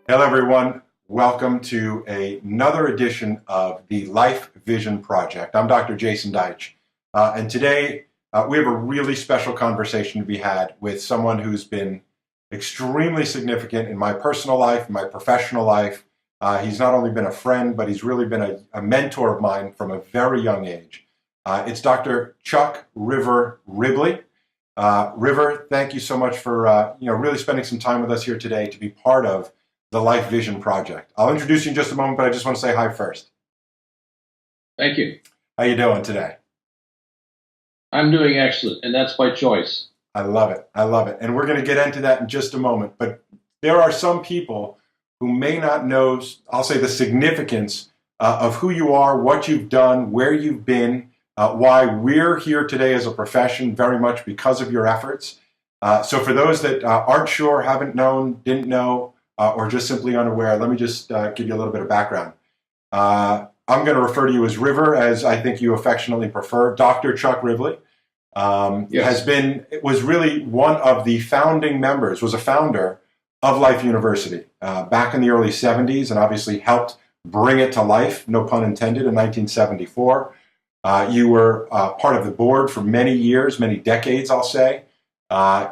Hello, everyone. Welcome to another edition of the Life Vision Project. I'm Dr. Jason Deitch, and today we have a really special conversation to be had with someone who's been extremely significant in my personal life, my professional life. He's not only been a friend, but he's really been a mentor of mine from a very young age. It's Dr. Chuck River Ribley. River, thank you so much for really spending some time with us here today to be part of the Life Vision Project. I'll introduce you in just a moment, but I just want to say hi first. Thank you. How you doing today? I'm doing excellent, and that's by choice. I love it. I love it. And we're going to get into that in just a moment. But there are some people who may not know, I'll say, the significance of who you are, what you've done, where you've been, why we're here today as a profession, very much because of your efforts. So for those that aren't sure, haven't known, didn't know, or just simply unaware, let me just give you a little bit of background. I'm going to refer to you as River, as I think you affectionately prefer. Dr. Chuck Ribley Yes. was really one of the founding members, was a founder of Life University back in the early 70s, and obviously helped bring it to life, no pun intended, in 1974. You were part of the board for many years, many decades, I'll say,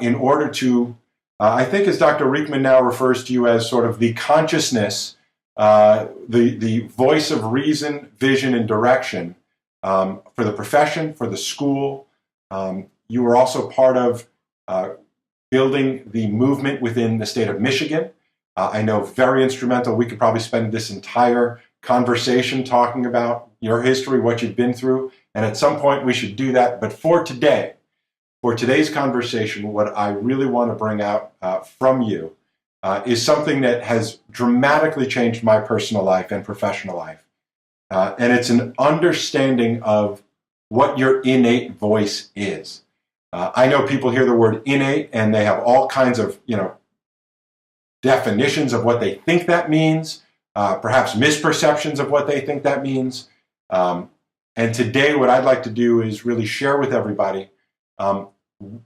in order to I think, as Dr. Riekman now refers to you as sort of the consciousness, the voice of reason, vision, and direction for the profession, for the school. You were also part of building the movement within the state of Michigan. I know very instrumental. We could probably spend this entire conversation talking about your history, what you've been through, and at some point we should do that. But for today's conversation, what I really want to bring out from you is something that has dramatically changed my personal life and professional life. And it's an understanding of what your innate voice is. I know people hear the word innate and they have all kinds of, definitions of what they think that means, perhaps misperceptions of what they think that means. And today, what I'd like to do is really share with everybody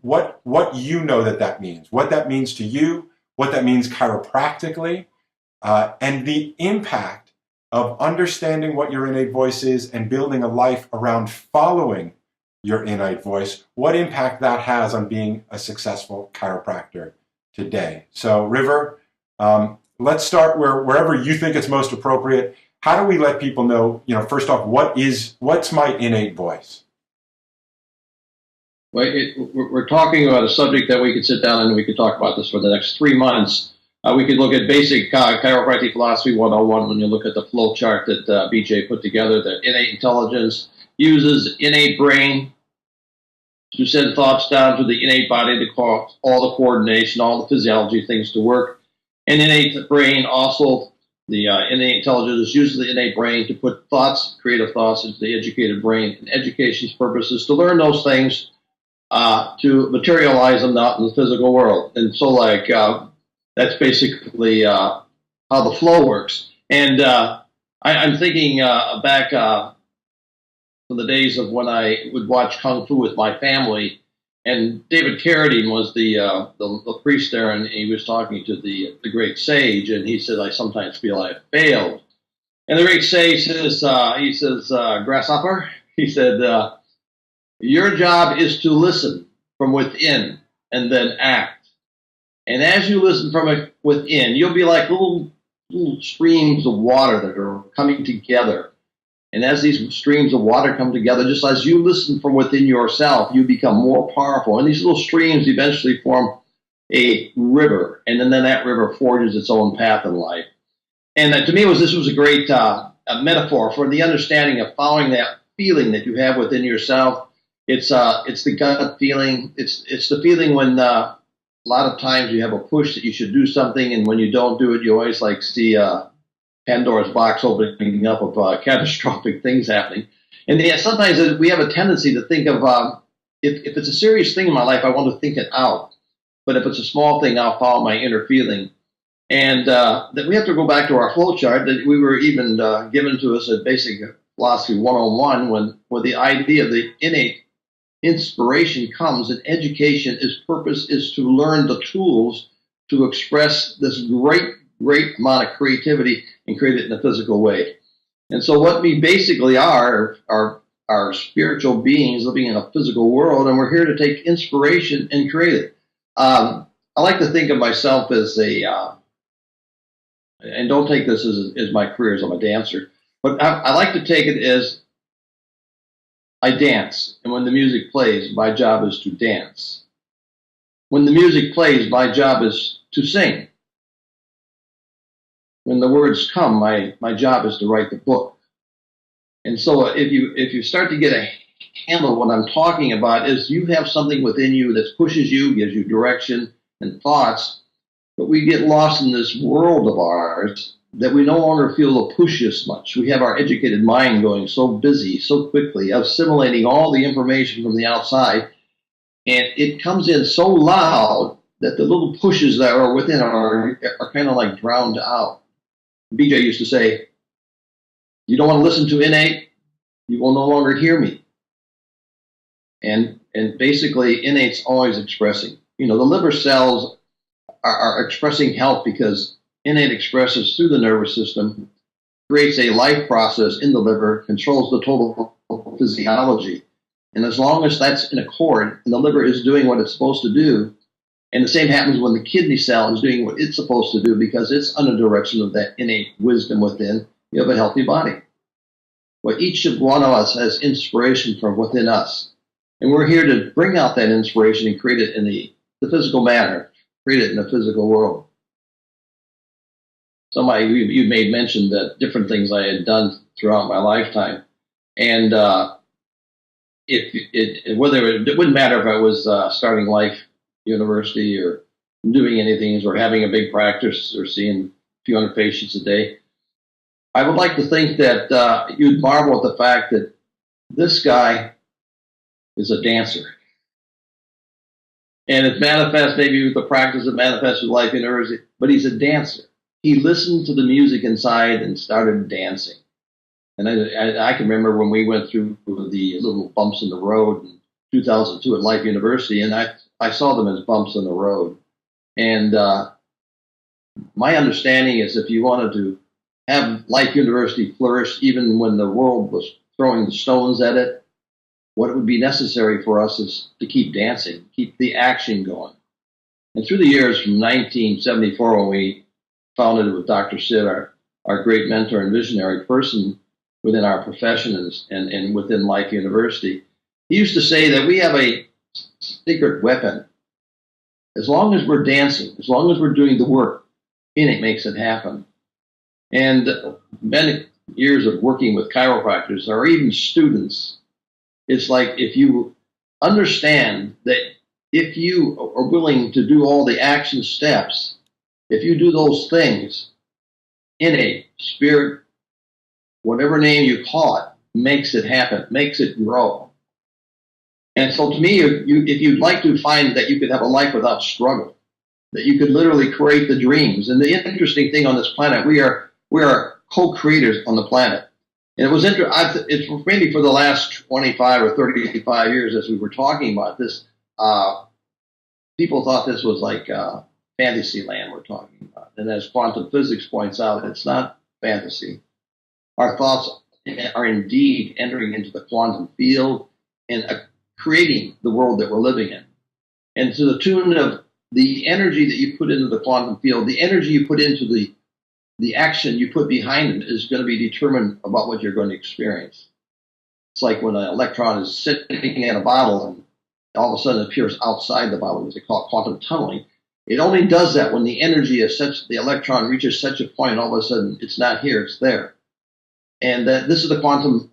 what you know that means, what that means to you, what that means chiropractically, and the impact of understanding what your innate voice is and building a life around following your innate voice, what impact that has on being a successful chiropractor today. So, River, let's start wherever you think it's most appropriate. How do we let people know, first off, what's my innate voice? Well, we're talking about a subject that we could sit down and we could talk about this for the next 3 months. We could look at basic chiropractic philosophy 101 when you look at the flow chart that BJ put together. The innate intelligence uses innate brain to send thoughts down to the innate body to cause all the coordination, all the physiology things to work. And innate brain also, the innate intelligence uses the innate brain to put thoughts, creative thoughts, into the educated brain. And education's purpose is to learn those things to materialize them out in the physical world. And so, that's basically how the flow works. And I'm thinking back to the days of when I would watch Kung Fu with my family, and David Carradine was the priest there, and he was talking to the great sage, and he said, "I sometimes feel I have failed." And the great sage says, "Grasshopper," he said, "your job is to listen from within and then act. And as you listen from within, you'll be like little streams of water that are coming together. And as these streams of water come together, just as you listen from within yourself, you become more powerful. And these little streams eventually form a river. And then that river forges its own path in life." And to me, this was a great a metaphor for the understanding of following that feeling that you have within yourself. It's the gut feeling. It's the feeling when a lot of times you have a push that you should do something, and when you don't do it, you always see Pandora's box opening up of catastrophic things happening. And sometimes we have a tendency to think of if it's a serious thing in my life, I want to think it out. But if it's a small thing, I'll follow my inner feeling. And that we have to go back to our flow chart that we were even given to us at Basic Philosophy 101 when the idea of the innate inspiration comes, and education, its purpose is to learn the tools to express this great great amount of creativity and create it in a physical way. And so what we basically are spiritual beings living in a physical world, and we're here to take inspiration and create it. I like to think of myself as and don't take this as my career as I'm a dancer, but I like to take it as I dance. And when the music plays, my job is to dance. When the music plays, my job is to sing. When the words come, my job is to write the book. And so if you start to get a handle of what I'm talking about, is you have something within you that pushes you, gives you direction and thoughts, but we get lost in this world of ours that we no longer feel the push as much. We have our educated mind going so busy, so quickly, assimilating all the information from the outside, and it comes in so loud that the little pushes that are within are kind of like drowned out. BJ used to say, you don't want to listen to innate, you will no longer hear me. And basically, innate's always expressing. The liver cells are expressing health because innate expresses through the nervous system, creates a life process in the liver, controls the total physiology. And as long as that's in accord, and the liver is doing what it's supposed to do, and the same happens when the kidney cell is doing what it's supposed to do because it's under direction of that innate wisdom within, you have a healthy body. Well, each one of us has inspiration from within us. And we're here to bring out that inspiration and create it in the physical manner, create it in the physical world. Somebody, you made mention that different things I had done throughout my lifetime. And it wouldn't matter if I was starting Life University or doing anything or having a big practice or seeing a few hundred patients a day. I would like to think that you'd marvel at the fact that this guy is a dancer. And it manifests maybe with the practice, it manifests with Life University, but he's a dancer. He listened to the music inside and started dancing. And I can remember when we went through the little bumps in the road in 2002 at Life University, and I saw them as bumps in the road. And my understanding is if you wanted to have Life University flourish, even when the world was throwing the stones at it, what would be necessary for us is to keep dancing, keep the action going. And through the years from 1974, when we founded it with Dr. Sid, our great mentor and visionary person within our profession and within Life University, he used to say that we have a secret weapon. As long as we're dancing, as long as we're doing the work, innate makes it happen. And many years of working with chiropractors or even students, it's like if you understand that if you are willing to do all the action steps, if you do those things, innate, spirit, whatever name you call it, makes it happen, makes it grow. And so to me, if you'd like to find that you could have a life without struggle, that you could literally create the dreams. And the interesting thing on this planet, we are co-creators on the planet. And it's maybe for the last 25 or 35 years as we were talking about this, people thought this was like fantasy land we're talking about. And as quantum physics points out, it's not fantasy. Our thoughts are indeed entering into the quantum field and creating the world that we're living in. And to the tune of the energy that you put into the quantum field, the energy you put into the action you put behind it is going to be determined about what you're going to experience. It's like when an electron is sitting in a bottle and all of a sudden it appears outside the bottle, as they call it quantum tunneling. It only does that when the energy is such, the electron reaches such a point, all of a sudden it's not here, it's there. And this is the quantum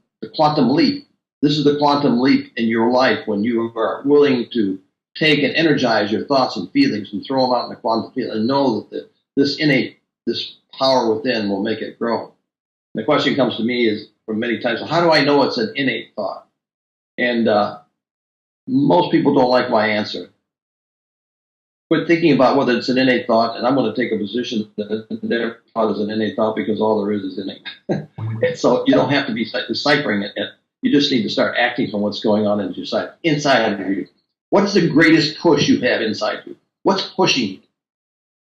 leap. This is the quantum leap in your life when you are willing to take and energize your thoughts and feelings and throw them out in the quantum field and know that this innate, this power within will make it grow. And the question comes to me is, from many times, well, how do I know it's an innate thought? And most people don't like my answer. Quit thinking about whether it's an innate thought, and I'm going to take a position that their thought is an innate thought because all there is innate. So you don't have to be deciphering it. You just need to start acting from what's going on inside of you. What's the greatest push you have inside you? What's pushing you?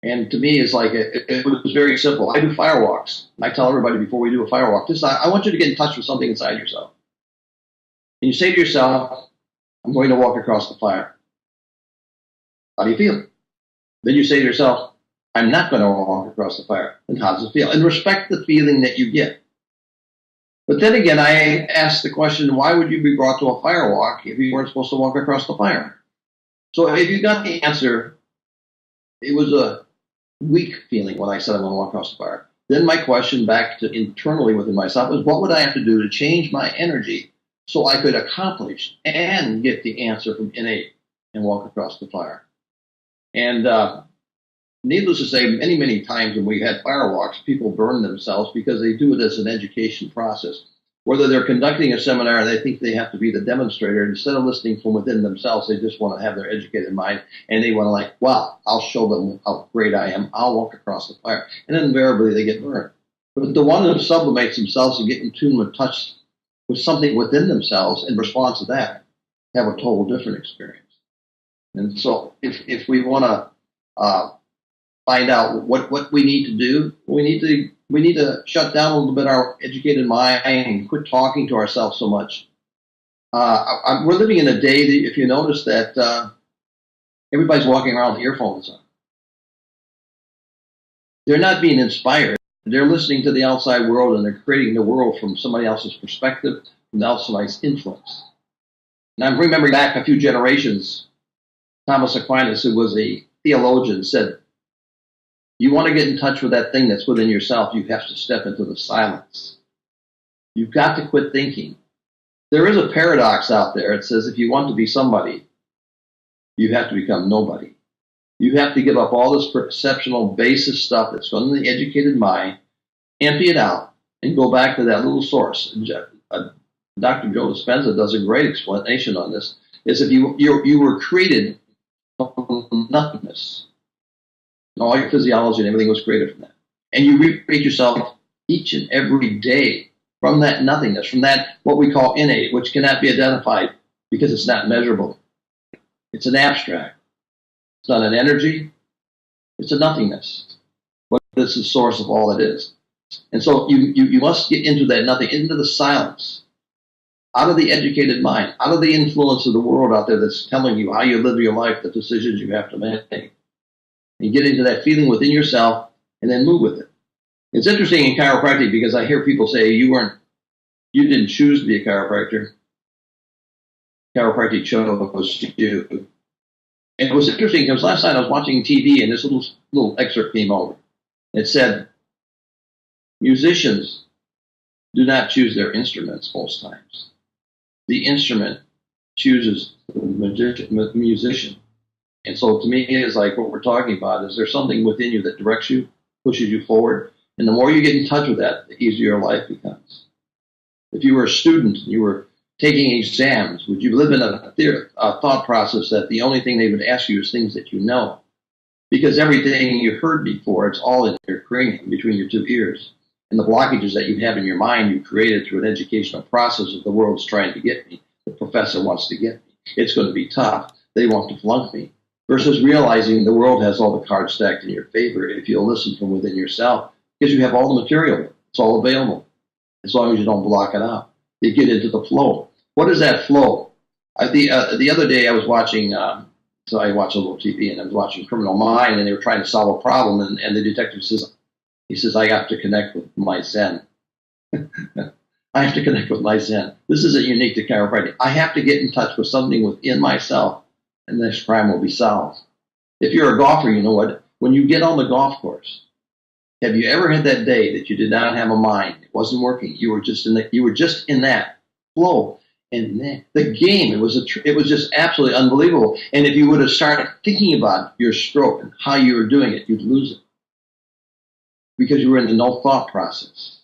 And to me, it's like it was very simple. I do fire walks. I tell everybody before we do a fire walk, I want you to get in touch with something inside yourself. And you say to yourself, I'm going to walk across the fire. How do you feel? Then you say to yourself, I'm not going to walk across the fire. And how does it feel? And respect the feeling that you get. But then again, I ask the question, why would you be brought to a fire walk if you weren't supposed to walk across the fire? So if you got the answer, it was a weak feeling when I said I'm going to walk across the fire. Then my question back to internally within myself is, what would I have to do to change my energy so I could accomplish and get the answer from innate and walk across the fire? And needless to say, many, many times when we had fire walks, people burn themselves because they do it as an education process. Whether they're conducting a seminar and they think they have to be the demonstrator, instead of listening from within themselves, they just want to have their educated mind, and they want to like, wow, I'll show them how great I am. I'll walk across the fire. And then invariably they get burned. But the one who sublimates themselves and get in tune with touch with something within themselves in response to that, have a total different experience. And so if we want to find out what we need to do, we need to shut down a little bit our educated mind and quit talking to ourselves so much. We're living in a day that, if you notice, that everybody's walking around with earphones on. They're not being inspired. They're listening to the outside world, and they're creating the world from somebody else's perspective, from somebody's influence. And I'm remembering back a few generations, Thomas Aquinas, who was a theologian, said, you want to get in touch with that thing that's within yourself, you have to step into the silence. You've got to quit thinking. There is a paradox out there. It says if you want to be somebody, you have to become nobody. You have to give up all this perceptional basis stuff that's from the educated mind, empty it out, and go back to that little source. Dr. Joe Dispenza does a great explanation on this. Is if you were created from nothingness. All your physiology and everything was created from that. And you recreate yourself each and every day from that nothingness, from that what we call innate, which cannot be identified because it's not measurable. It's an abstract. It's not an energy. It's a nothingness. But it's the source of all it is. And so you must get into that nothing, into the silence, out of the educated mind, out of the influence of the world out there that's telling you how you live your life, the decisions you have to make. And get into that feeling within yourself and then move with it. It's interesting in chiropractic because I hear people say you didn't choose to be a chiropractor. Chiropractic chose you. And it was interesting because last night I was watching TV and this little excerpt came over. It said, musicians do not choose their instruments most times. The instrument chooses the musician. And so to me, it's like what we're talking about is there's something within you that directs you, pushes you forward. And the more you get in touch with that, the easier your life becomes. If you were a student and you were taking exams, would you live in a thought process that the only thing they would ask you is things that you know? Because everything you heard before, it's all in your cranium, between your two ears. And the blockages that you have in your mind, you created through an educational process of the world's trying to get me. The professor wants to get me. It's going to be tough. They want to flunk me. Versus realizing the world has all the cards stacked in your favor if you'll listen from within yourself, because you have all the material. It's all available, as long as you don't block it out. You get into the flow. What is that flow? The other day I was watching, so I watch a little TV, and I was watching Criminal Mind, and they were trying to solve a problem, and the detective says, I have to connect with my Zen. I have to connect with my Zen. This isn't unique to chiropractic. I have to get in touch with something within myself, and this crime will be solved. If you're a golfer, you know what? When you get on the golf course, have you ever had that day that you did not have a mind? It wasn't working. You were just in that flow. And the game, it was just absolutely unbelievable. And if you would have started thinking about your stroke and how you were doing it, you'd lose it. Because you were in the no thought process.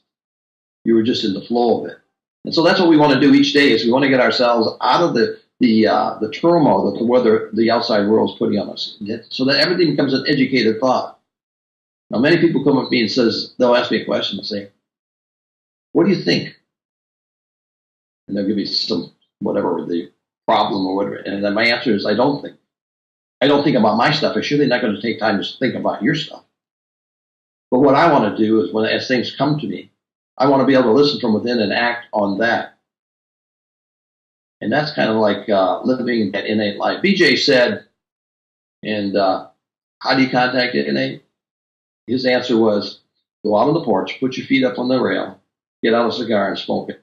You were just in the flow of it. And so that's what we want to do each day is we want to get ourselves out of the turmoil that the outside world is putting on us, so that everything becomes an educated thought. Now, many people come up to me and they'll ask me a question and say, what do you think? And they'll give me some, whatever the problem or whatever. And then my answer is, I don't think. I don't think about my stuff. I'm surely not going to take time to think about your stuff. But what I want to do is as things come to me, I want to be able to listen from within and act on that. And that's kind of like living that innate life. BJ said, and how do you contact innate? His answer was, go out on the porch, put your feet up on the rail, get out a cigar and smoke it.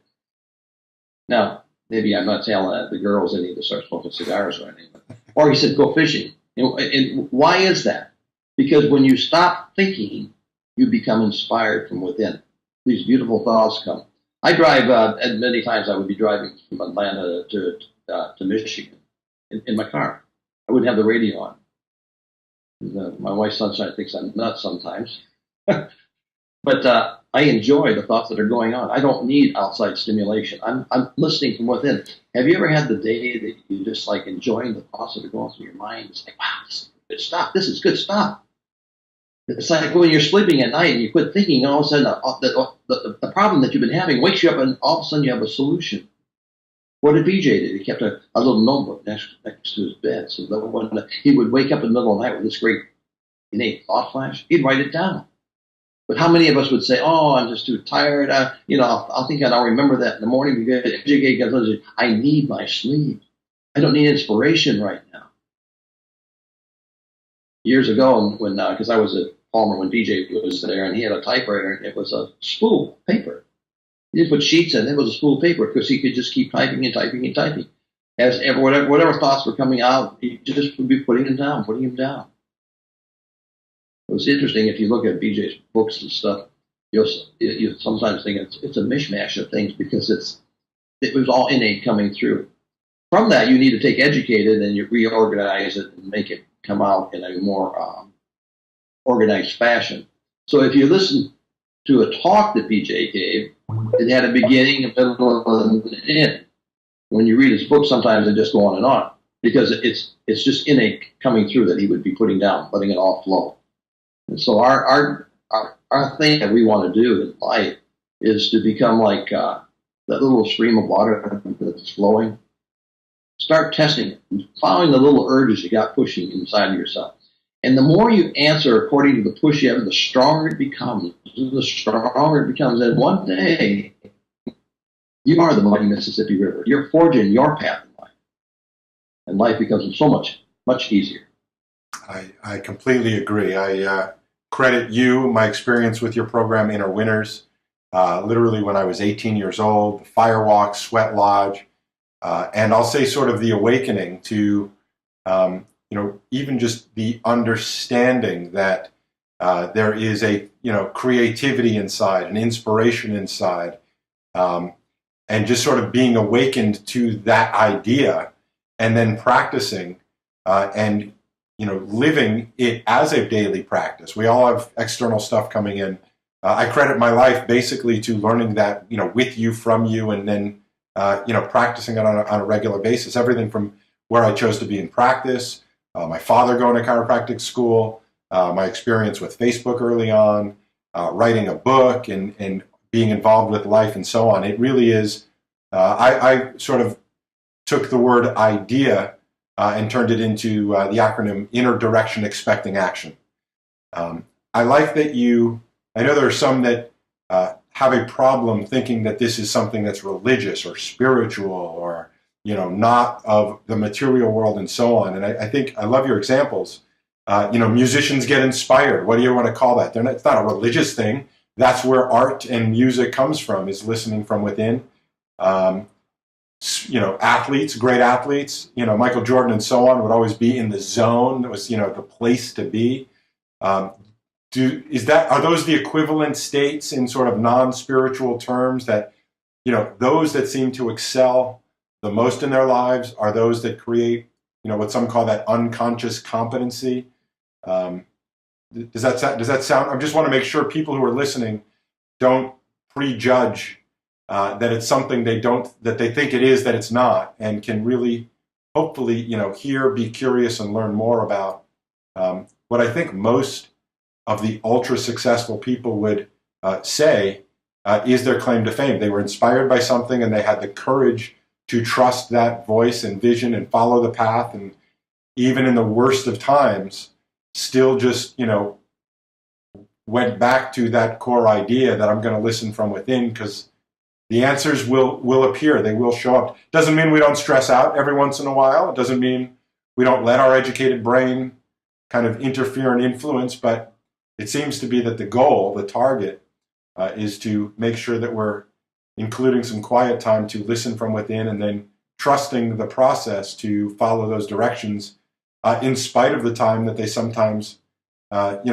Now, maybe I'm not telling the girls they need to start smoking cigars or anything. Or he said, go fishing. And why is that? Because when you stop thinking, you become inspired from within. These beautiful thoughts come. I drive, and many times I would be driving from Atlanta to Michigan in my car. I wouldn't have the radio on. My wife Sunshine thinks I'm nuts sometimes. But I enjoy the thoughts that are going on. I don't need outside stimulation. I'm listening from within. Have you ever had the day that you just like enjoying the thoughts that are going through your mind? It's like, wow, this is good stuff. This is good stuff. It's like when you're sleeping at night and you quit thinking, all of a sudden the problem that you've been having wakes you up and all of a sudden you have a solution. What did BJ do? He kept a little notebook next to his bed. So that when he would wake up in the middle of the night with this great innate thought flash, he'd write it down. But how many of us would say, oh, I'm just too tired. I'll think I'll remember that in the morning because I need my sleep. I don't need inspiration right now. Years ago, when because I was at Palmer when BJ was there, and he had a typewriter, and it was a spool paper. He didn't put sheets in; it was a spool paper because he could just keep typing and typing and typing. As whatever thoughts were coming out, he just would be putting them down. It was interesting if you look at BJ's books and stuff. You sometimes think it's a mishmash of things because it was all innate coming through. From that, you need to take educated and you reorganize it and make it come out in a more organized fashion. So if you listen to a talk that BJ gave, it had a beginning, a middle, and an end. When you read his book, sometimes it just go on and on because it's just innate coming through that he would be putting down, letting it all flow. And so our thing that we want to do in life is to become like that little stream of water that's flowing. Start testing it, following the little urges you got pushing inside of yourself. And the more you answer according to the push you have, the stronger it becomes. And one day, you are the mighty Mississippi River. You're forging your path in life. And life becomes so much, much easier. I completely agree. I credit you, my experience with your program, Inner Winners. Literally when I was 18 years old, Firewalk, Sweat Lodge, and I'll say sort of the awakening to, even just the understanding that there is a, creativity inside, an inspiration inside, and just sort of being awakened to that idea and then practicing and, living it as a daily practice. We all have external stuff coming in. I credit my life basically to learning that, with you, from you, and then, practicing it on a regular basis. Everything from where I chose to be in practice, my father going to chiropractic school, my experience with Facebook early on, writing a book and being involved with life and so on. It really is, I sort of took the word idea and turned it into the acronym Inner Direction Expecting Action. I like that I know there are some that have a problem thinking that this is something that's religious or spiritual or, not of the material world and so on. And I think I love your examples. Musicians get inspired. What do you want to call that? It's not a religious thing. That's where art and music comes from, is listening from within. Athletes, great athletes, Michael Jordan and so on would always be in the zone. It was, the place to be. Are those the equivalent states in sort of non-spiritual terms that, those that seem to excel the most in their lives are those that create, what some call that unconscious competency? Does that sound? I just want to make sure people who are listening don't prejudge that it's something that they think it is that it's not, and can really, hopefully, hear, be curious, and learn more about what I think most of the ultra successful people would say is their claim to fame. They were inspired by something, and they had the courage to trust that voice and vision and follow the path. And even in the worst of times, still just, went back to that core idea that I'm going to listen from within, because the answers will appear. They will show up. Doesn't mean we don't stress out every once in a while. It doesn't mean we don't let our educated brain kind of interfere and influence, but it seems to be that the goal, the target, is to make sure that we're including some quiet time to listen from within, and then trusting the process to follow those directions, in spite of the time that they sometimes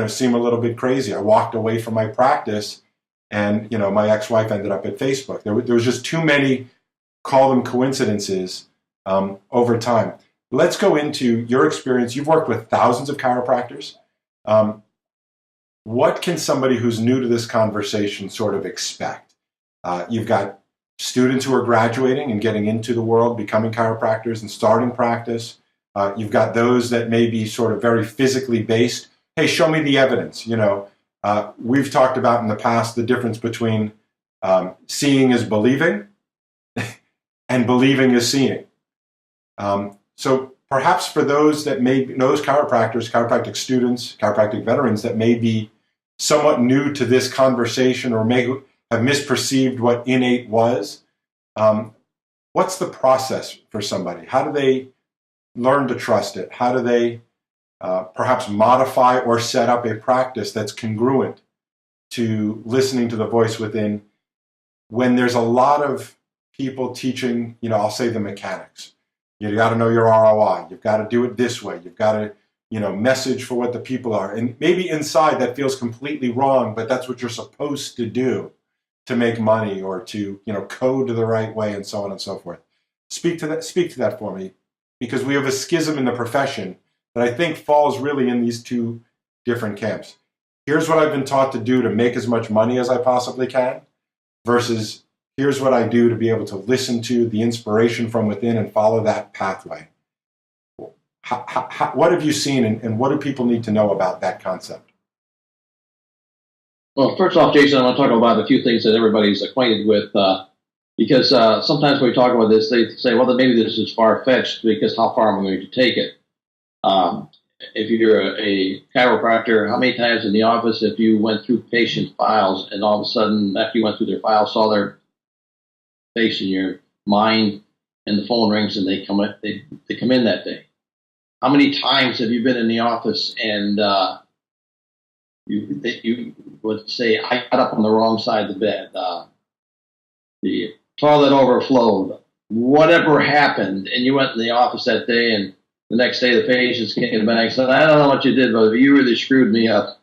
seem a little bit crazy. I walked away from my practice, and my ex-wife ended up at Facebook. There was just too many, call them coincidences, over time. Let's go into your experience. You've worked with thousands of chiropractors. What can somebody who's new to this conversation sort of expect? You've got students who are graduating and getting into the world, becoming chiropractors and starting practice. You've got those that may be sort of very physically based. Hey, show me the evidence. We've talked about in the past the difference between seeing is believing and believing is seeing. So perhaps for those that may be, those chiropractors, chiropractic students, chiropractic veterans that may be somewhat new to this conversation, or may have misperceived what innate was, what's the process for somebody? How do they learn to trust it? How do they perhaps modify or set up a practice that's congruent to listening to the voice within, when there's a lot of people teaching, I'll say the mechanics? You got to know your ROI. You've got to do it this way. You've got to, message for what the people are. And maybe inside that feels completely wrong, but that's what you're supposed to do to make money, or to, code the right way, and so on and so forth. Speak to that for me, because we have a schism in the profession that I think falls really in these two different camps. Here's what I've been taught to do to make as much money as I possibly can, versus here's what I do to be able to listen to the inspiration from within and follow that pathway. What have you seen, and what do people need to know about that concept? Well, first off, Jason, I want to talk about a few things that everybody's acquainted with, because sometimes when we talk about this, they say, well, then maybe this is far-fetched, because how far am I going to take it? If you're a chiropractor, how many times in the office, if you went through patient files and all of a sudden, after you went through their files, saw their face in your mind, and the phone rings and they come in that day? How many times have you been in the office and you would say, I got up on the wrong side of the bed, the toilet overflowed, whatever happened, and you went in the office that day, and the next day the patients came back and said, I don't know what you did, but you really screwed me up.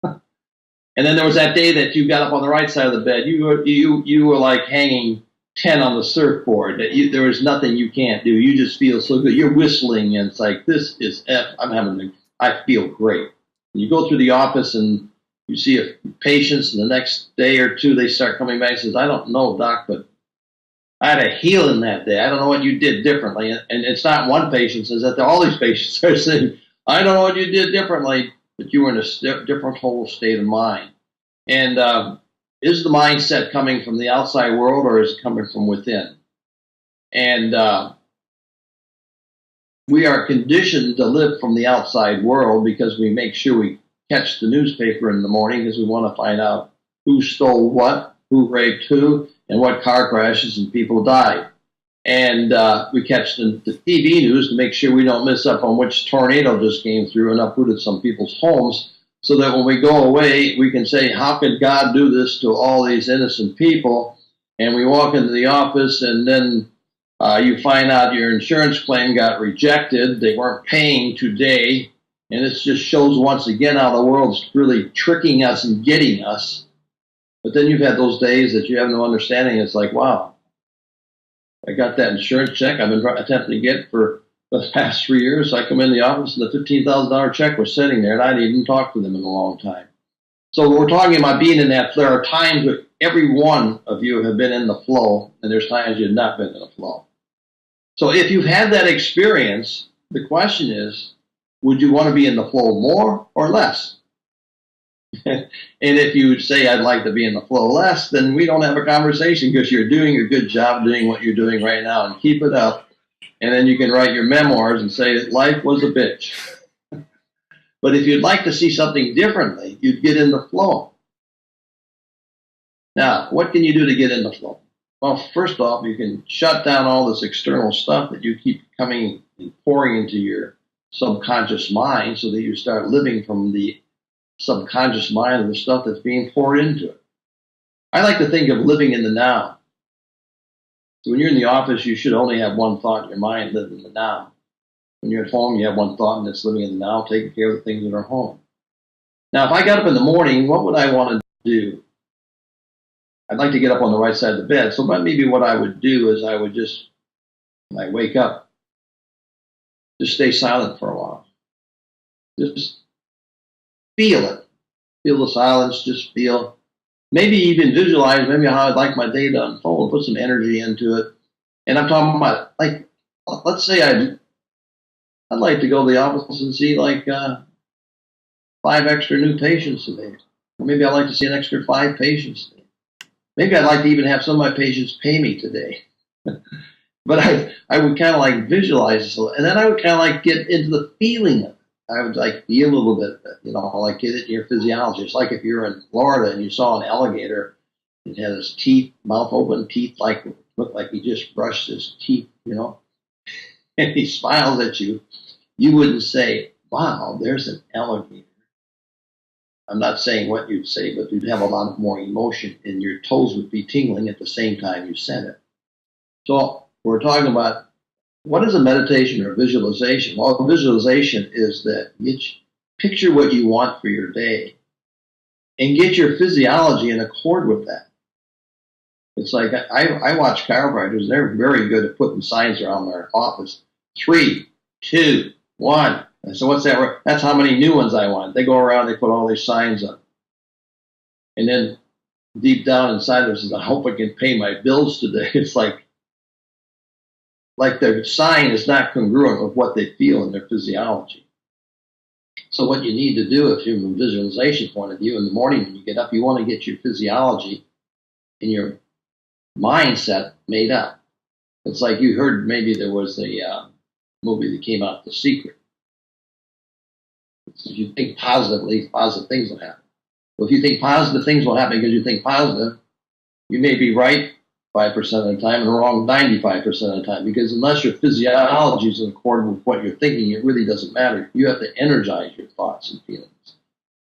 And then there was that day that you got up on the right side of the bed. You were like hanging 10 on the surfboard. There was nothing you can't do. You just feel so good. You're whistling, and it's like, this is I feel great. And you go through the office and you see patients, and the next day or two they start coming back and says, I don't know, doc, but I had a healing that day. I don't know what you did differently. And it's not one patient says that. All these patients are saying, I don't know what you did differently, but you were in a different whole state of mind. And is the mindset coming from the outside world, or is it coming from within? And we are conditioned to live from the outside world, because we make sure we catch the newspaper in the morning, because we want to find out who stole what, who raped who, and what car crashes and people died. And we catch the TV news to make sure we don't miss up on which tornado just came through and uprooted some people's homes, so that when we go away, we can say, how could God do this to all these innocent people? And we walk into the office, and then you find out your insurance claim got rejected. They weren't paying today. And it just shows once again how the world's really tricking us and getting us. But then you've had those days that you have no understanding. It's like, wow, I got that insurance check I've been attempting to get for the past 3 years. I come in the office and the $15,000 check was sitting there, and I didn't even talk to them in a long time. So we're talking about being in that. There are times that every one of you have been in the flow, and there's times you've not been in the flow. So if you've had that experience, the question is, would you want to be in the flow more or less? And if you say, I'd like to be in the flow less, then we don't have a conversation, because you're doing a good job doing what you're doing right now, and keep it up. And then you can write your memoirs and say life was a bitch. But if you'd like to see something differently, you'd get in the flow. Now, what can you do to get in the flow? Well, first off, you can shut down all this external stuff that you keep coming and pouring into your subconscious mind so that you start living from the subconscious mind of the stuff that's being poured into it. I like to think of living in the now. So when you're in the office, you should only have one thought in your mind, live in the now. When you're at home, you have one thought, and it's living in the now, taking care of the things that are home. Now, if I got up in the morning, what would I want to do? I'd like to get up on the right side of the bed. So maybe what I would do is I would just, when I wake up, just stay silent for a while. Just feel it. Feel the silence. Just feel. Maybe even visualize maybe how I'd like my day to unfold. Put some energy into it. And I'm talking about, like, let's say I'd like to go to the office and see like 5 extra new patients today. Or maybe I'd like to see an extra 5 patients today. Maybe I'd like to even have some of my patients pay me today. But I would kind of like visualize this, and then I would kind of like get into the feeling of it. I would like feel a little bit, like get it in your physiology. It's like if you're in Florida and you saw an alligator, it had his teeth, mouth open, teeth like looked like he just brushed his teeth, and he smiles at you. You wouldn't say, "Wow, there's an alligator." I'm not saying what you'd say, but you'd have a lot more emotion, and your toes would be tingling at the same time you said it. So we're talking about what is a meditation or visualization? Well, a visualization is that you picture what you want for your day and get your physiology in accord with that. It's like I watch chiropractors. They're very good at putting signs around their office. 3, 2, 1. And so what's that? That's how many new ones I want. They go around, they put all these signs up. And then deep down inside there says, I hope I can pay my bills today. It's like their sign is not congruent with what they feel in their physiology. So what you need to do, if you're from a visualization point of view, in the morning when you get up, you want to get your physiology and your mindset made up. It's like you heard maybe there was a movie that came out, The Secret. If you think positively, positive things will happen. Well, if you think positive things will happen because you think positive, you may be right 5% of the time and wrong 95% of the time, because unless your physiology is in accord with what you're thinking, it really doesn't matter. You have to energize your thoughts and feelings.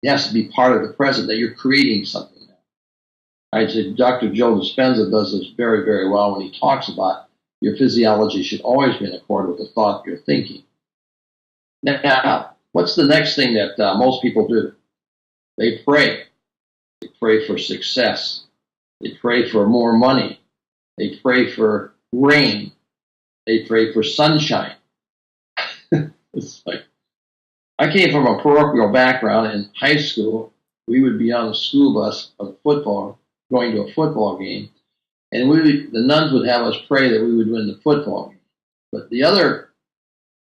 It has to be part of the present, that you're creating something now. I'd say Dr. Joe Dispenza does this very, very well when he talks about your physiology should always be in accord with the thought you're thinking. Now, what's the next thing that most people do? They pray. They pray for success. They pray for more money. They pray for rain. They pray for sunshine. It's like, I came from a parochial background. In high school, we would be on a school bus of football, going to a football game, and the nuns would have us pray that we would win the football game. But the other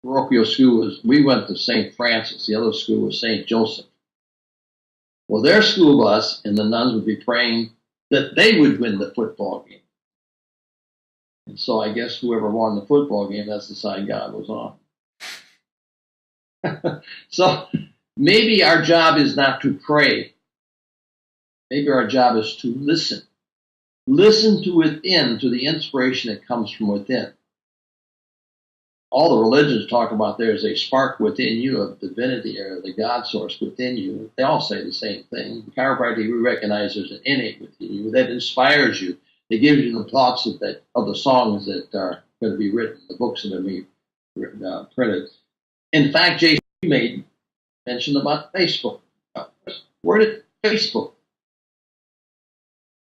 parochial school we went to St. Francis. The other school was St. Joseph. Well, their school bus and the nuns would be praying that they would win the football game. And so I guess whoever won the football game, that's the side God was on. So maybe our job is not to pray. Maybe our job is to listen. Listen to within, to the inspiration that comes from within. All the religions talk about there's a spark within you of divinity or the God source within you. They all say the same thing. In chiropractic, we recognize there's an innate within you that inspires you. It gives you the thoughts of the songs that are going to be written, the books that are going to be printed. In fact, Jason, you made mention about Facebook. Where did Facebook?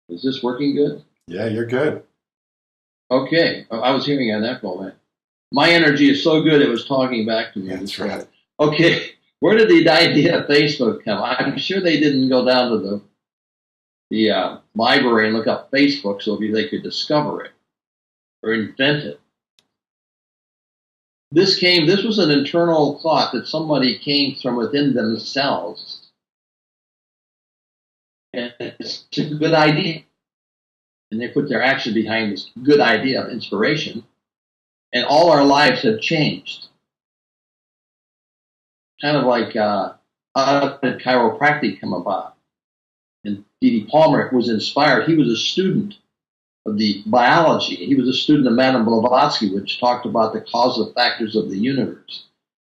Is this working good? Yeah, you're good. Okay. I was hearing an echo, man. My energy is so good it was talking back to me. That's right. Okay, where did the idea of Facebook come? I'm sure they didn't go down to the library and look up Facebook so they could discover it or invent it. This was an internal thought that somebody came from within themselves. And it's a good idea. And they put their action behind this good idea of inspiration. And all our lives have changed. Kind of like how did chiropractic come about? And D.D. Palmer was inspired. He was a student of the biology. He was a student of Madame Blavatsky, which talked about the causal factors of the universe.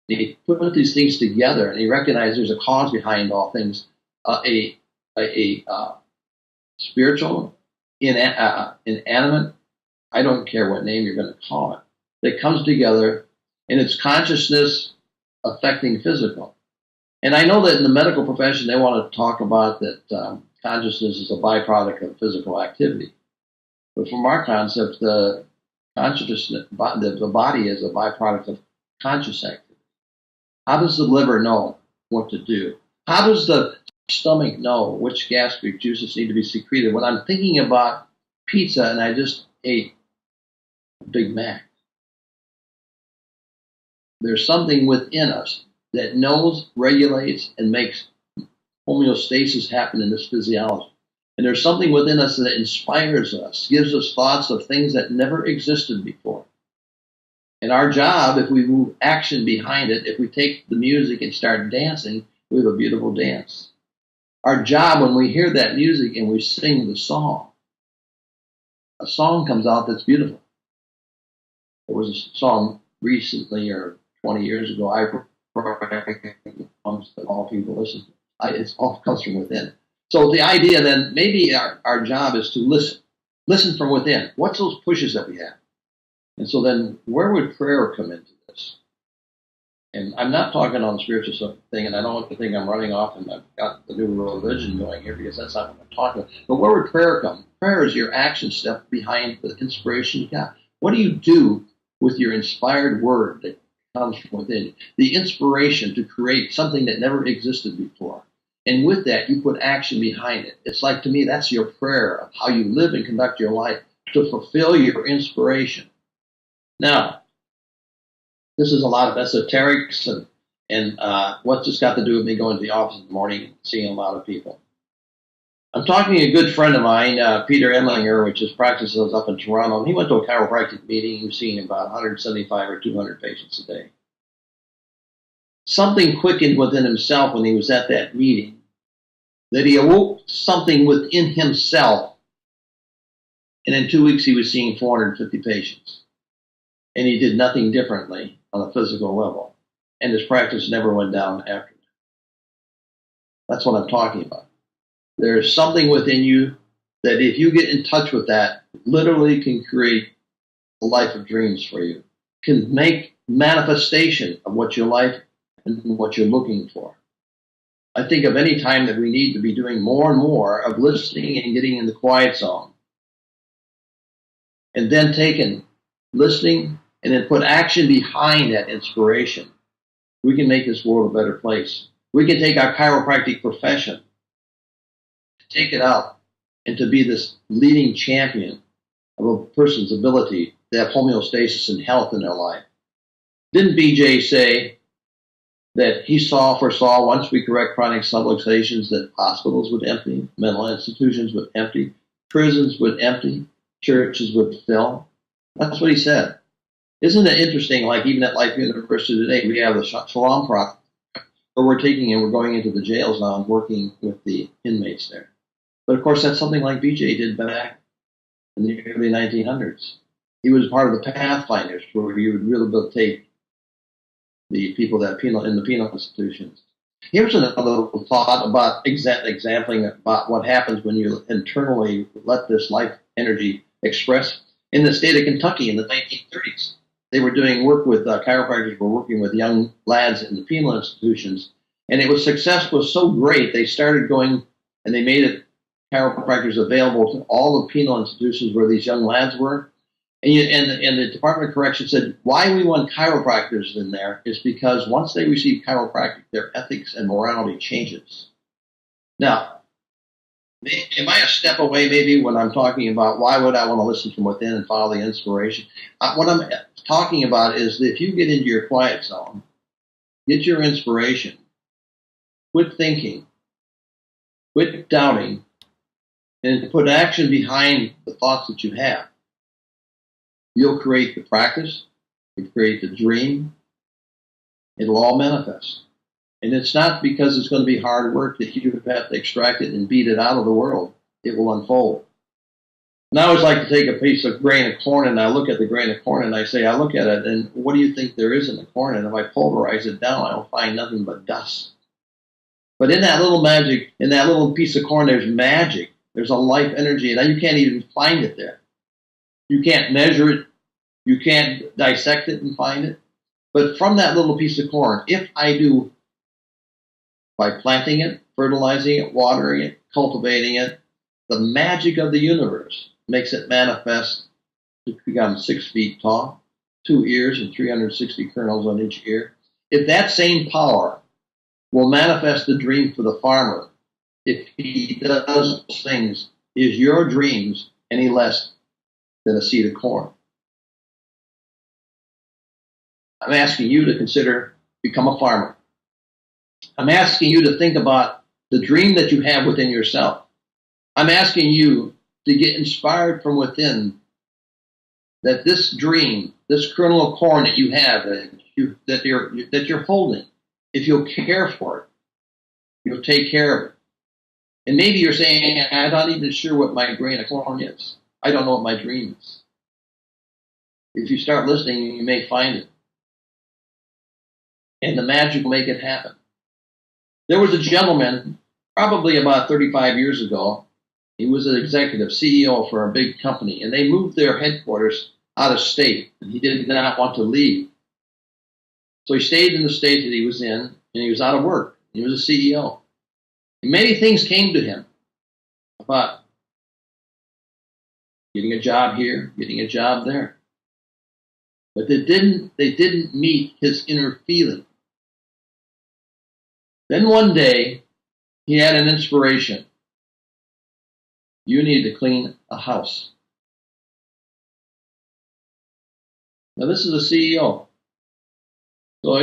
He put these things together, and he recognized there's a cause behind all things, a spiritual, inanimate, I don't care what name you're going to call it, that comes together, and it's consciousness affecting physical. And I know that in the medical profession, they want to talk about that consciousness is a byproduct of physical activity. But from our concept, the consciousness, the body is a byproduct of conscious activity. How does the liver know what to do? How does the stomach know which gastric juices need to be secreted? When I'm thinking about pizza and I just ate a Big Mac, there's something within us that knows, regulates, and makes homeostasis happen in this physiology. And there's something within us that inspires us, gives us thoughts of things that never existed before. And our job, if we move action behind it, if we take the music and start dancing, we have a beautiful dance. Our job, when we hear that music and we sing the song, a song comes out that's beautiful. There was a song recently, or 20 years ago, I that all people listen to. It all comes from within. So the idea then, maybe our job is to listen from within. What's those pushes that we have? And so then, where would prayer come into this? And I'm not talking on the spiritual thing, and I don't want to think I'm running off and I've got the new religion going here, because that's not what I'm talking about. But where would prayer come? Prayer is your action step behind the inspiration you got. What do you do with your inspired word that comes from within you? The inspiration to create something that never existed before. And with that, you put action behind it. It's like, to me, that's your prayer of how you live and conduct your life to fulfill your inspiration. Now, this is a lot of esoterics and what's this got to do with me going to the office in the morning and seeing a lot of people? I'm talking to a good friend of mine, Peter Emlinger, which is practices up in Toronto. And he went to a chiropractic meeting. He was seeing about 175 or 200 patients a day. Something quickened within himself when he was at that meeting, that he awoke something within himself. And in 2 weeks, he was seeing 450 patients. And he did nothing differently on a physical level. And his practice never went down after that. That's what I'm talking about. There's something within you that if you get in touch with that, literally can create a life of dreams for you. Can make manifestation of what your life and what you're looking for. I think of any time that we need to be doing more and more of listening and getting in the quiet zone. And then taking listening, and then put action behind that inspiration. We can make this world a better place. We can take our chiropractic profession, take it out, and to be this leading champion of a person's ability to have homeostasis and health in their life. Didn't BJ say that he foresaw once we correct chronic subluxations that hospitals would empty, mental institutions would empty, prisons would empty, churches would fill? That's what he said. Isn't it interesting, like even at Life University today, we have the Shalom Project, where we're taking and we're going into the jails now and working with the inmates there. But of course, that's something like BJ did back in the early 1900s. He was part of the Pathfinders, where you would rehabilitate the people that in the penal institutions. Here's another little thought about exampling about what happens when you internally let this life energy express. In the state of Kentucky in the 1930s, they were doing work with chiropractors were working with young lads in the penal institutions, and success was so great they started going and they made it chiropractors available to all the penal institutions where these young lads were. And the Department of Corrections said why we want chiropractors in there is because once they receive chiropractic, their ethics and morality changes. Now, am I a step away maybe when I'm talking about why would I want to listen from within and follow the inspiration? What I'm talking about is that if you get into your quiet zone, get your inspiration, quit thinking, quit doubting, and put action behind the thoughts that you have, you'll create the practice, You create the dream, it'll all manifest. And it's not because it's going to be hard work that you have to extract it and beat it out of the world. It will unfold. And I always like to take a piece of grain of corn and I look at the grain of corn and I say, I look at it and what do you think there is in the corn? And if I pulverize it down, I will find nothing but dust. But in that little magic, in that little piece of corn, there's magic. There's a life energy, and you can't even find it there. You can't measure it. You can't dissect it and find it. But from that little piece of corn, if I do, by planting it, fertilizing it, watering it, cultivating it, the magic of the universe makes it manifest to become 6 feet tall, 2 ears and 360 kernels on each ear. If that same power will manifest the dream for the farmer, if he does those things, is your dreams any less than a seed of corn? I'm asking you to consider become a farmer. I'm asking you to think about the dream that you have within yourself. I'm asking you to get inspired from within that this dream, this kernel of corn that you have, that you're holding, if you'll care for it, you'll take care of it. And maybe you're saying, I'm not even sure what my grain of corn is. I don't know what my dream is. If you start listening, you may find it. And the magic will make it happen. There was a gentleman, probably about 35 years ago. He was an executive, CEO for a big company, and they moved their headquarters out of state, and he did not want to leave. So he stayed in the state that he was in, and he was out of work. He was a CEO. And many things came to him about getting a job here, getting a job there. But they didn't meet his inner feeling. Then one day, he had an inspiration. You need to clean a house. Now this is a CEO. So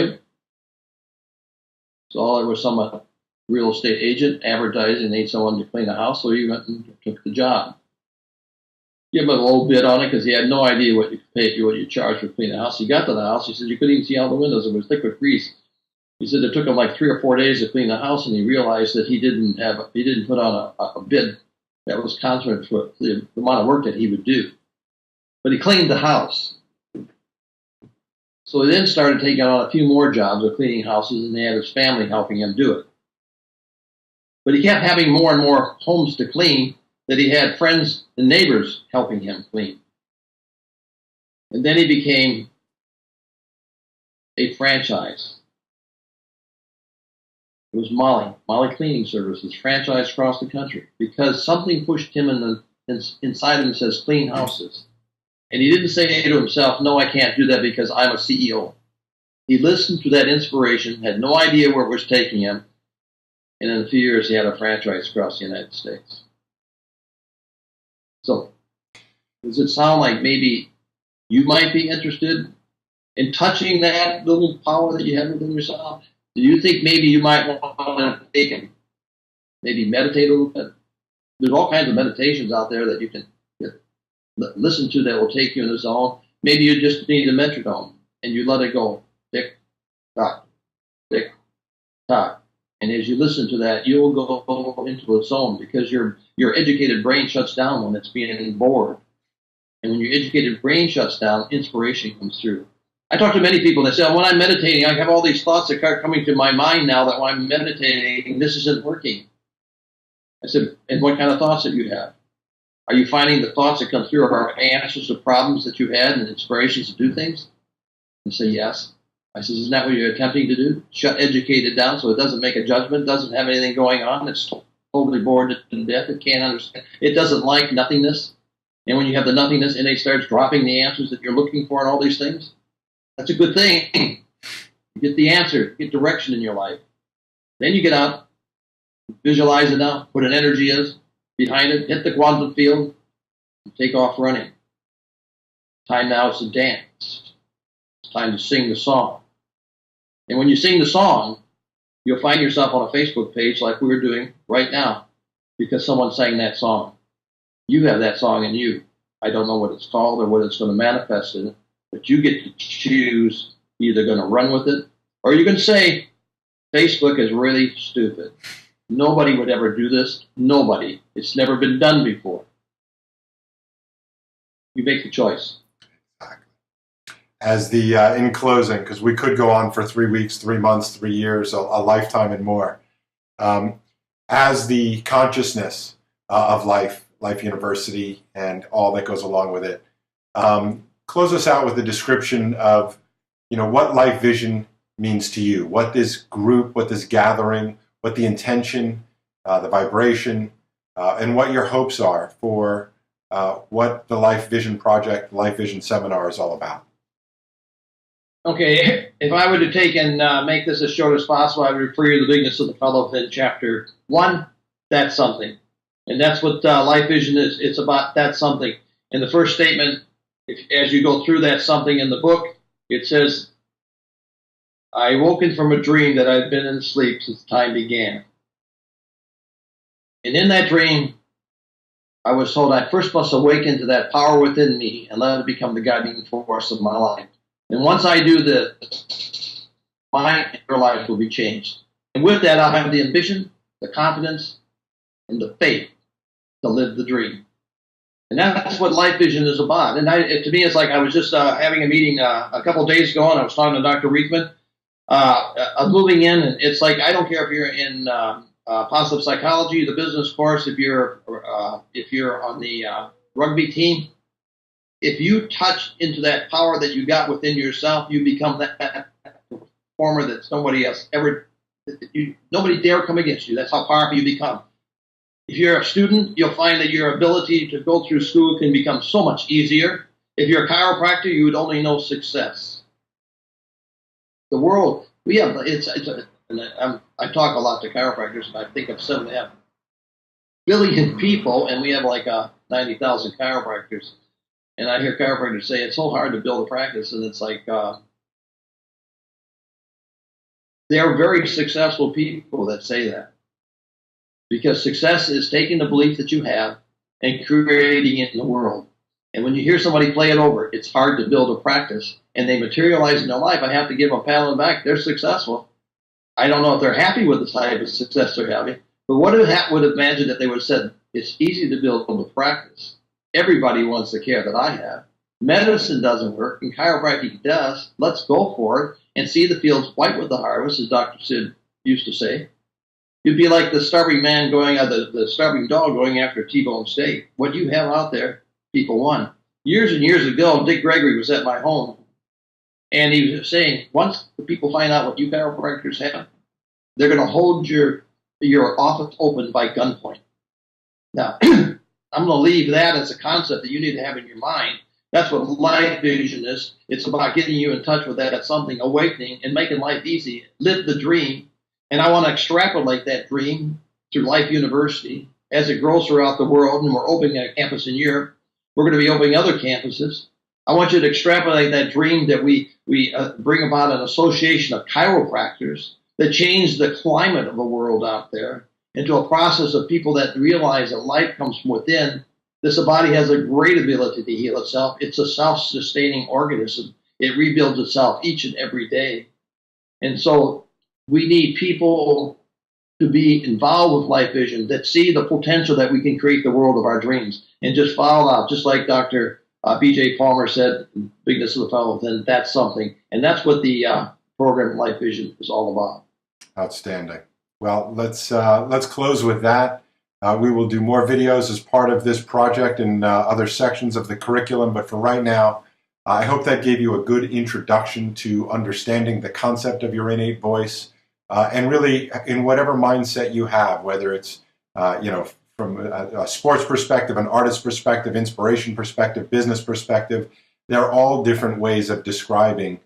there was some real estate agent advertising they need someone to clean a house, so he went and took the job. Give him a little bit on it because he had no idea what you paid, what you charged for cleaning a house. He got to the house. He said you couldn't even see out the windows. It was thick with grease. He said it took him like 3 or 4 days to clean the house, and he realized that he didn't put on a bid that was consonant for the amount of work that he would do. But he cleaned the house. So he then started taking on a few more jobs of cleaning houses, and he had his family helping him do it. But he kept having more and more homes to clean that he had friends and neighbors helping him clean. And then he became a franchise. It was Molly Cleaning Services, franchised across the country, because something pushed him inside him and says, clean houses. And he didn't say to himself, no, I can't do that because I'm a CEO. He listened to that inspiration, had no idea where it was taking him, and in a few years he had a franchise across the United States. So, does it sound like maybe you might be interested in touching that little power that you have within yourself? Do you think maybe you might want to take and maybe meditate a little bit? There's all kinds of meditations out there that you can listen to that will take you in the zone. Maybe you just need a metronome and you let it go. Tick, tock, tick, tock. And as you listen to that, you'll go into a zone because your educated brain shuts down when it's being bored. And when your educated brain shuts down, inspiration comes through. I talk to many people that say, when I'm meditating, I have all these thoughts that are coming to my mind now that when I'm meditating, this isn't working. I said, and what kind of thoughts that you have? Are you finding the thoughts that come through are answers to problems that you had and inspirations to do things? And say, yes. I said, isn't that what you're attempting to do? Shut educated down so it doesn't make a judgment, doesn't have anything going on, it's totally bored to death, it can't understand. It doesn't like nothingness. And when you have the nothingness, and it starts dropping the answers that you're looking for and all these things, that's a good thing. You get the answer, get direction in your life. Then you get out, visualize it now, what an energy is behind it, hit the quantum field, and take off running. Time now is to dance. It's time to sing the song. And when you sing the song, you'll find yourself on a Facebook page like we're doing right now because someone sang that song. You have that song in you. I don't know what it's called or what it's going to manifest in it, but you get to choose. You're either going to run with it, or you can say, Facebook is really stupid. Nobody would ever do this. Nobody. It's never been done before. You make the choice. Exactly. As the in closing, because we could go on for 3 weeks, 3 months, 3 years, a lifetime and more. As the consciousness of Life University and all that goes along with it, close us out with a description of, what Life Vision means to you, what this group, what this gathering, what the intention, the vibration, and what your hopes are for what the Life Vision Project, Life Vision Seminar is all about. Okay, if I were to take and make this as short as possible, I would refer you to the bigness of the fellow within chapter 1, that's something. And that's what Life Vision is. It's about that's something. In the first statement, as you go through that something in the book, it says, I awoken from a dream that I've been in sleep since time began. And in that dream, I was told I first must awaken to that power within me and let it become the guiding force of my life. And once I do this, my inner life will be changed. And with that, I'll have the ambition, the confidence, and the faith to live the dream. And that's what Life Vision is about. And to me, it's like I was just having a meeting a couple of days ago, and I was talking to Dr. Rickman. Moving in, and it's like I don't care if you're in positive psychology, the business course, if you're on the rugby team. If you touch into that power that you got within yourself, you become that performer that nobody else nobody dare come against you. That's how powerful you become. If you're a student, you'll find that your ability to go through school can become so much easier. If you're a chiropractor, you would only know success. The world, we have, I talk a lot to chiropractors, and I think of 7.5 billion people, and we have like 90,000 chiropractors. And I hear chiropractors say it's so hard to build a practice, and it's like they're very successful people that say that. Because success is taking the belief that you have and creating it in the world. And when you hear somebody play it over, it's hard to build a practice, and they materialize in their life. I have to give them a pat on the back. They're successful. I don't know if they're happy with the type of success they're having, but what would imagine if they would have said, it's easy to build a practice. Everybody wants the care that I have. Medicine doesn't work, and chiropractic does. Let's go for it and see the fields white with the harvest, as Dr. Sid used to say. You'd be like the starving man the starving dog going after T-bone steak. What you have out there, people want. Years and years ago, Dick Gregory was at my home, and he was saying, once the people find out what you chiropractors have, they're going to hold your office open by gunpoint. Now, I'm going to leave that as a concept that you need to have in your mind. That's what Life Vision is. It's about getting you in touch with that at something, awakening, and making life easy. Live the dream. And I want to extrapolate that dream through Life University as it grows throughout the world. And we're opening a campus in Europe. We're going to be opening other campuses. I want you to extrapolate that dream that we bring about an association of chiropractors that change the climate of the world out there into a process of people that realize that life comes from within. This body has a great ability to heal itself. It's a self-sustaining organism. It rebuilds itself each and every day. And so we need people to be involved with Life Vision that see the potential that we can create the world of our dreams and just follow out, just like Dr. B.J. Palmer said, bigness of the fellow within, that's something. And that's what the program Life Vision is all about. Outstanding. Well, let's close with that. We will do more videos as part of this project and other sections of the curriculum, but for right now, I hope that gave you a good introduction to understanding the concept of your innate voice, and really in whatever mindset you have, whether it's from a sports perspective, an artist perspective, inspiration perspective, business perspective, they're all different ways of describing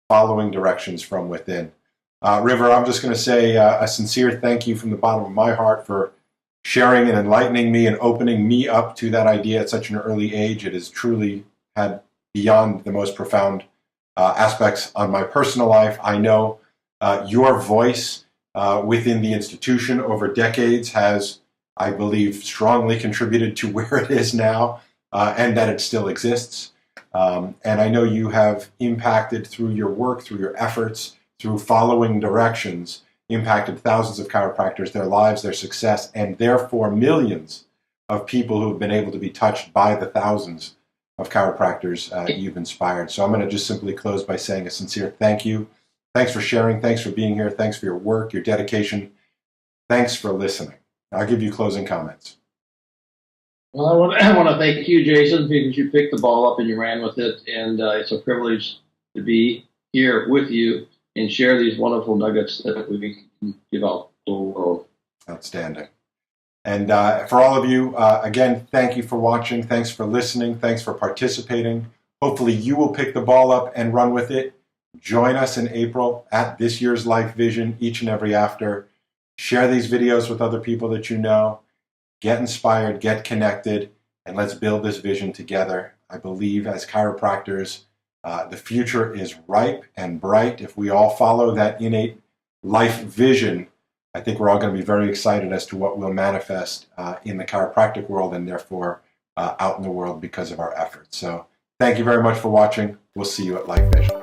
following directions from within. River, I'm just going to say a sincere thank you from the bottom of my heart for sharing and enlightening me and opening me up to that idea at such an early age. It has truly had beyond the most profound aspects on my personal life. I know your voice within the institution over decades has, I believe, strongly contributed to where it is now, and that it still exists. And I know you have impacted through your work, through your efforts, through following directions, impacted thousands of chiropractors, their lives, their success, and therefore millions of people who have been able to be touched by the thousands of chiropractors you've inspired. So I'm going to just simply close by saying a sincere thank you. Thanks for sharing. Thanks for being here. Thanks for your work, your dedication. Thanks for listening. I'll give you closing comments. Well, I want to thank you, Jason, because you picked the ball up and you ran with it. And it's a privilege to be here with you and share these wonderful nuggets that we can give out to the world. Outstanding. And for all of you, again, thank you for watching. Thanks for listening. Thanks for participating. Hopefully you will pick the ball up and run with it. Join us in April at this year's Life Vision, each and every after. Share these videos with other people that you know. Get inspired, get connected, and let's build this vision together. I believe as chiropractors, the future is ripe and bright. If we all follow that innate life vision, I think we're all going to be very excited as to what will manifest in the chiropractic world and therefore out in the world because of our efforts. So thank you very much for watching. We'll see you at Life Vision.